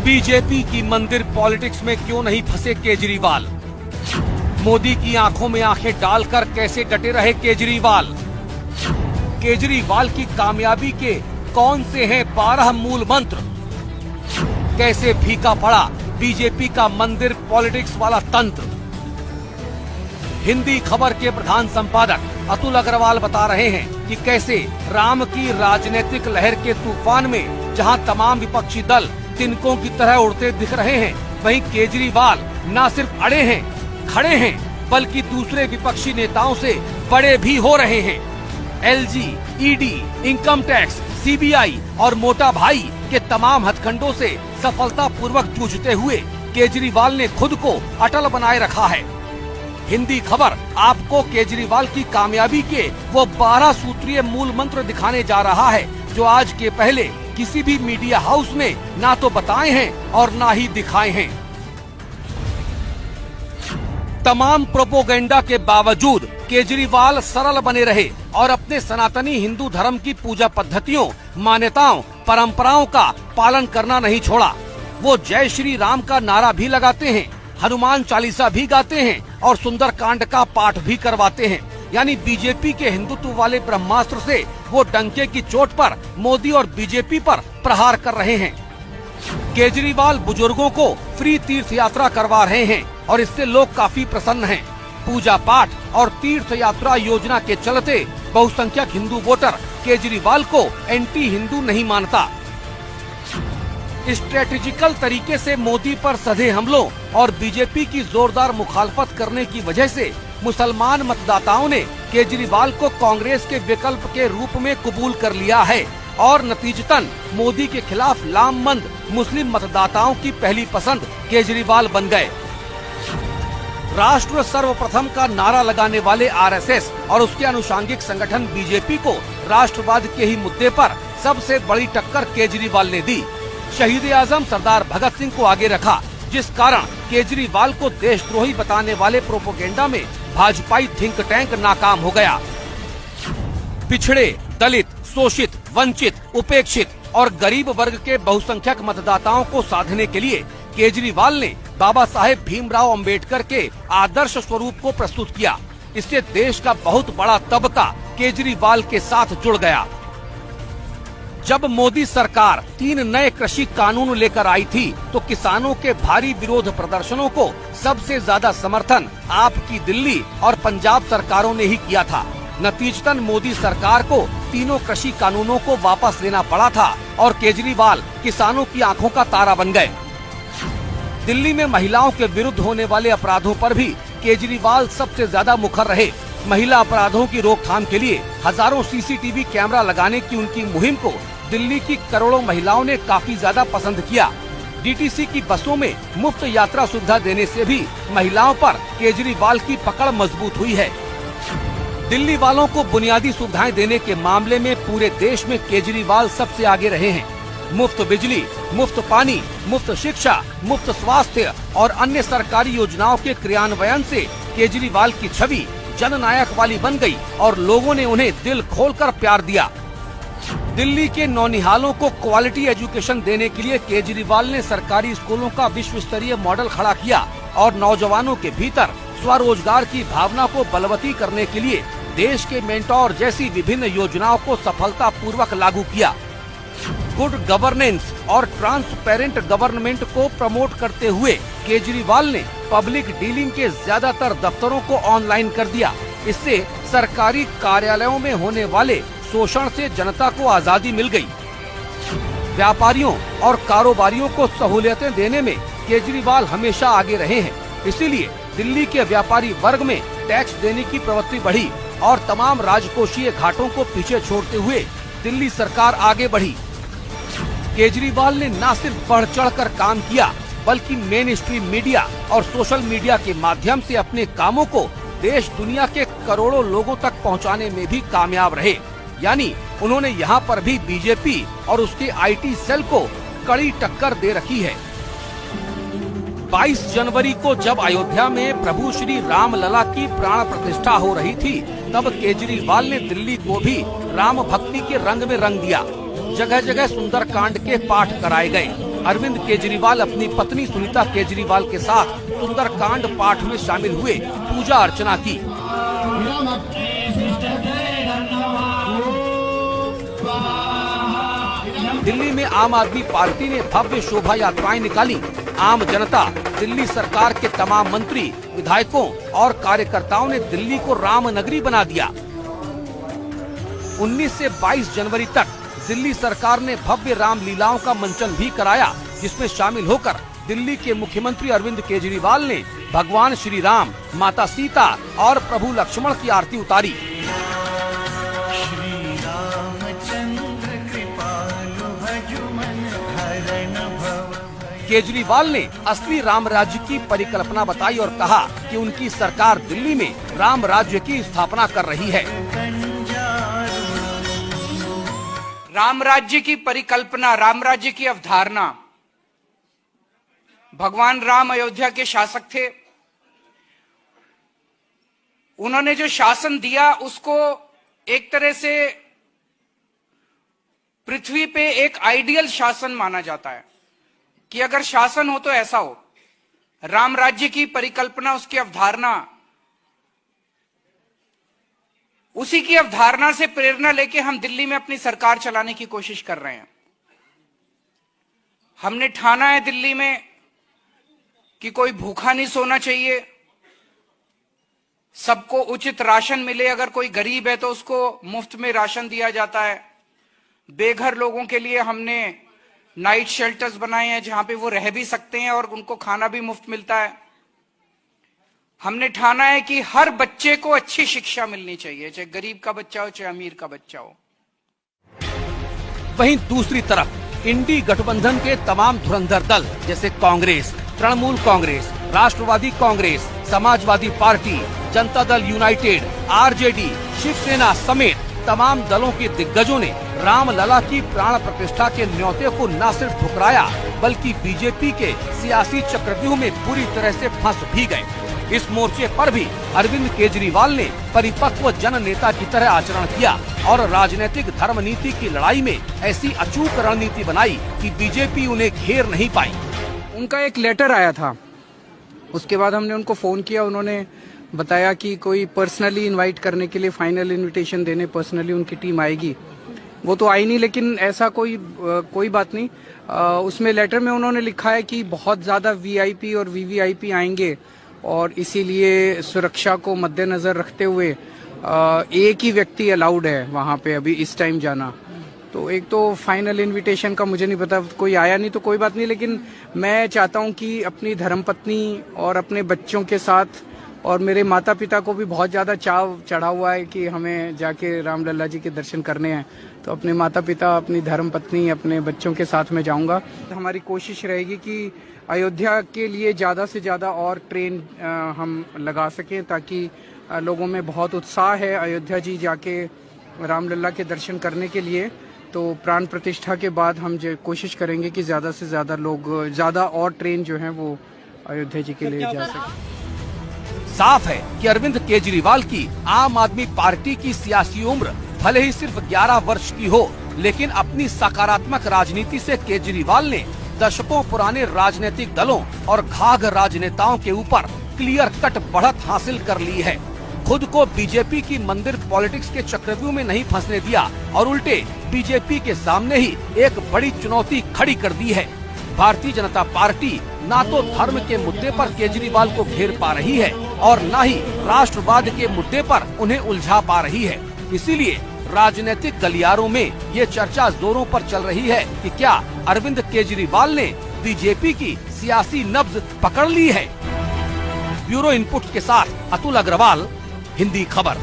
BJP की मंदिर politics में क्यों नहीं फंसे केजरीवाल? मोदी की आंखों में आंखें डालकर कैसे डटे रहे केजरीवाल? केजरीवाल की कामयाबी के कौन से हैं 12 मूल मंत्र? कैसे फीका पड़ा बीजेपी का मंदिर पॉलिटिक्स वाला तंत्र? हिंदी खबर के प्रधान संपादक अतुल अग्रवाल बता रहे हैं कि कैसे राम की राजनीतिक लहर के तूफान में जहां तमाम विपक्षी दल तिनकों की तरह उड़ते दिख रहे हैं, वहीं केजरीवाल न सिर्फ अड़े हैं, खड़े हैं, बल्कि दूसरे विपक्षी नेताओं से बड़े भी हो रहे हैं। LG, ED, income tax, CBI और मोटा भाई के तमाम हथकंडों से सफलतापूर्वक जूझते हुए केजरीवाल ने खुद को अटल बनाए रखा है। हिंदी खबर आपको केजरीवाल की कामयाबी के वो 12 सूत्रीय मूल मंत्र दिखाने जा रहा है, जो आज के पहले किसी भी मीडिया हाउस में ना तो बताए हैं और ना ही दिखाए हैं। तमाम प्रोपोगेंडा के बावजूद केजरीवाल सरल बने रहे और अपने सनातनी हिंदू धर्म की पूजा पद्धतियों, मान्यताओं, परंपराओं का पालन करना नहीं छोड़ा। वो जय श्री राम का नारा भी लगाते हैं, हनुमान चालीसा भी गाते हैं और सुंदरकांड का पाठ भी करवाते हैं। यानी बीजेपी के हिंदुत्व वाले ब्रह्मास्त्र से वो डंके की चोट पर मोदी और बीजेपी पर प्रहार कर रहे हैं। केजरीवाल बुजुर्गों को फ्री तीर्थ यात्रा करवा रहे हैं और इससे लोग काफी प्रसन्न हैं। पूजा पाठ और तीर्थ यात्रा योजना के चलते बहुसंख्यक हिंदू वोटर केजरीवाल को एंटी हिंदू नहीं मानता। स्ट्रेटेजिकल तरीके से मोदी पर सधे हमलों और बीजेपी की जोरदार मुखालफत करने की वजह से मुसलमान मतदाताओं ने केजरीवाल को कांग्रेस के विकल्प के रूप में कबूल कर लिया है और नतीजतन मोदी के खिलाफ लामबंद मुस्लिम मतदाताओं की पहली पसंद केजरीवाल बन गए। राष्ट्र सर्वप्रथम का नारा लगाने वाले आरएसएस और उसके अनुषांगिक संगठन बीजेपी को राष्ट्रवाद के ही मुद्दे पर सबसे बड़ी टक्कर केजरीवाल ने दी। शहीद आजम सरदार भगत सिंह को आगे रखा, जिस कारण केजरीवाल को देशद्रोही बताने वाले प्रोपोगेंडा में भाजपाई थिंक टैंक नाकाम हो गया। पिछड़े, दलित, शोषित, वंचित, उपेक्षित और गरीब वर्ग के बहुसंख्यक मतदाताओं को साधने के लिए केजरीवाल ने बाबा साहेब भीमराव अंबेडकर के आदर्श स्वरूप को प्रस्तुत किया। इससे देश का बहुत बड़ा तबका केजरीवाल के साथ जुड़ गया। जब मोदी सरकार 3 नए कृषि कानून लेकर आई थी तो किसानों के भारी विरोध प्रदर्शनों को सबसे ज्यादा समर्थन आपकी दिल्ली और पंजाब सरकारों ने ही किया था। नतीजतन मोदी सरकार को तीनों कृषि कानूनों को वापस लेना पड़ा था और केजरीवाल किसानों की आंखों का तारा बन गए। दिल्ली में महिलाओं के विरुद्ध होने वाले अपराधों पर भी केजरीवाल सबसे ज्यादा मुखर रहे। महिला अपराधों की रोकथाम के लिए हजारों सीसीटीवी कैमरा लगाने की उनकी मुहिम को दिल्ली की करोड़ों महिलाओं ने काफी ज्यादा पसंद किया। डीटीसी की बसों में मुफ्त यात्रा सुविधा देने से भी महिलाओं पर केजरीवाल की पकड़ मजबूत हुई है। दिल्ली वालों को बुनियादी सुविधाएं देने के मामले में पूरे देश में केजरीवाल सबसे आगे रहे हैं। मुफ्त बिजली, मुफ्त पानी, मुफ्त शिक्षा, मुफ्त स्वास्थ्य और अन्य सरकारी योजनाओं के क्रियान्वयन से केजरीवाल की छवि जननायक वाली बन गई और लोगों ने उन्हें दिल खोलकर प्यार दिया। दिल्ली के नौनिहालों को क्वालिटी एजुकेशन देने के लिए केजरीवाल ने सरकारी स्कूलों का विश्व स्तरीय मॉडल खड़ा किया और नौजवानों के भीतर स्वरोजगार की भावना को बलवती करने के लिए देश के मेंटोर जैसी विभिन्न योजनाओं को सफलतापूर्वक लागू किया। गुड गवर्नेंस और ट्रांसपेरेंट गवर्नमेंट को प्रमोट करते हुए केजरीवाल ने पब्लिक डीलिंग के ज्यादातर दफ्तरों को ऑनलाइन कर दिया। इससे सरकारी कार्यालयों में होने वाले शोषण से जनता को आजादी मिल गई। व्यापारियों और कारोबारियों को सहूलियतें देने में केजरीवाल हमेशा आगे रहे हैं। इसीलिए दिल्ली के व्यापारी वर्ग में टैक्स देने की प्रवृत्ति बढ़ी और तमाम राजकोषीय घाटों को पीछे छोड़ते हुए दिल्ली सरकार आगे बढ़ी। केजरीवाल ने न सिर्फ बढ़ चढ़ कर काम किया, बल्कि मेन स्ट्रीम मीडिया और सोशल मीडिया के माध्यम से अपने कामों को देश दुनिया के करोड़ों लोगों तक पहुंचाने में भी कामयाब रहे। यानी उन्होंने यहाँ पर भी बीजेपी और उसके आईटी सेल को कड़ी टक्कर दे रखी है। 22 जनवरी को जब अयोध्या में प्रभु श्री राम लला की प्राण प्रतिष्ठा हो रही थी, तब केजरीवाल ने दिल्ली को भी राम भक्ति के रंग में रंग दिया। जगह जगह सुंदरकांड के पाठ कराए गए। अरविंद केजरीवाल अपनी पत्नी सुनीता केजरीवाल के साथ सुंदरकांड पाठ में शामिल हुए पूजा अर्चना की। दिल्ली में आम आदमी पार्टी ने भव्य शोभा यात्राएं निकाली। आम जनता, दिल्ली सरकार के तमाम मंत्री, विधायकों और कार्यकर्ताओं ने दिल्ली को राम नगरी बना दिया। 19 से 22 जनवरी तक दिल्ली सरकार ने भव्य राम लीलाओं का मंचन भी कराया, जिसमें शामिल होकर दिल्ली के मुख्यमंत्री अरविंद केजरीवाल ने भगवान श्री राम, माता सीता और प्रभु लक्ष्मण की आरती उतारी। केजरीवाल ने असली राम राज्य की परिकल्पना बताई और कहा कि उनकी सरकार दिल्ली में राम राज्य की स्थापना कर रही है। राम राज्य की परिकल्पना, राम राज्य की अवधारणा, भगवान राम अयोध्या के शासक थे। उन्होंने जो शासन दिया उसको एक तरह से पृथ्वी पे एक आइडियल शासन माना जाता है कि अगर शासन हो तो ऐसा हो। राम राज्य की परिकल्पना, उसकी अवधारणा, उसी की अवधारणा से प्रेरणा लेके हम दिल्ली में अपनी सरकार चलाने की कोशिश कर रहे हैं। हमने ठाना है दिल्ली में कि कोई भूखा नहीं सोना चाहिए, सबको उचित राशन मिले। अगर कोई गरीब है तो उसको मुफ्त में राशन दिया जाता है। बेघर लोगों के लिए हमने नाइट शेल्टर्स बनाए हैं जहां पे वो रह भी सकते हैं और उनको खाना भी मुफ्त मिलता है। हमने ठाना है कि हर बच्चे को अच्छी शिक्षा मिलनी चाहिए, चाहे गरीब का बच्चा हो चाहे अमीर का बच्चा हो। वहीं दूसरी तरफ इंडी गठबंधन के तमाम धुरंधर दल जैसे कांग्रेस, तृणमूल कांग्रेस, राष्ट्रवादी Congress, Samajwadi party, Janata Dal United, RJD, Shiv Sena समेत तमाम दलों के दिग्गजों ने रामलला की प्राण प्रतिष्ठा के न्योते को न सिर्फ ठुकराया बल्कि बीजेपी के सियासी चक्रव्यूह में पूरी तरह से फंस भी गए। इस मोर्चे पर भी अरविंद केजरीवाल ने परिपक्व जन नेता की तरह आचरण किया और राजनीतिक धर्म नीति की लड़ाई में ऐसी अचूक रणनीति बनाई कि बीजेपी उन्हें घेर नहीं पाई। उनका एक लेटर आया था, उसके बाद हमने उनको फोन किया। उन्होंने बताया कि कोई पर्सनली इनवाइट करने के लिए, फाइनल इनविटेशन देने पर्सनली उनकी टीम आएगी। वो तो आई नहीं, लेकिन ऐसा कोई बात नहीं। उसमें लेटर में उन्होंने लिखा है कि बहुत ज़्यादा वीआईपी और वीवीआईपी आएंगे और इसीलिए सुरक्षा को मद्देनज़र रखते हुए एक ही व्यक्ति अलाउड है वहाँ पे अभी इस टाइम जाना। तो एक तो फाइनल इनविटेशन का मुझे नहीं पता, कोई आया नहीं तो कोई बात नहीं, लेकिन मैं चाहता हूँ कि अपनी धर्मपत्नी और अपने बच्चों के साथ, और मेरे माता पिता को भी बहुत ज़्यादा चाव चढ़ा हुआ है कि हमें जाके रामलला जी के दर्शन करने हैं, तो अपने माता पिता, अपनी धर्मपत्नी, अपने बच्चों के साथ में जाऊंगा। हमारी कोशिश रहेगी कि अयोध्या के लिए ज़्यादा से ज़्यादा और ट्रेन हम लगा सकें ताकि लोगों में बहुत उत्साह है अयोध्या जी जाके रामलला के दर्शन करने के लिए। तो प्राण प्रतिष्ठा के बाद हम कोशिश करेंगे कि ज़्यादा से ज़्यादा लोग, ज़्यादा और ट्रेन जो हैं वो अयोध्या जी के लिए जा सकें। साफ है कि अरविंद केजरीवाल की आम आदमी पार्टी की सियासी उम्र भले ही सिर्फ 11 वर्ष की हो, लेकिन अपनी सकारात्मक राजनीति से केजरीवाल ने दशकों पुराने राजनीतिक दलों और घाघ राजनेताओं के ऊपर क्लियर कट बढ़त हासिल कर ली है। खुद को बीजेपी की मंदिर पॉलिटिक्स के चक्रव्यूह में नहीं फंसने दिया और उल्टे बीजेपी के सामने ही एक बड़ी चुनौती खड़ी कर दी है। भारतीय जनता पार्टी ना तो धर्म के मुद्दे पर केजरीवाल को घेर पा रही है और न ही राष्ट्रवाद के मुद्दे पर उन्हें उलझा पा रही है। इसीलिए राजनीतिक गलियारों में ये चर्चा जोरों पर चल रही है कि क्या अरविंद केजरीवाल ने बीजेपी की सियासी नब्ज पकड़ ली है। ब्यूरो इनपुट के साथ अतुल अग्रवाल, हिंदी खबर।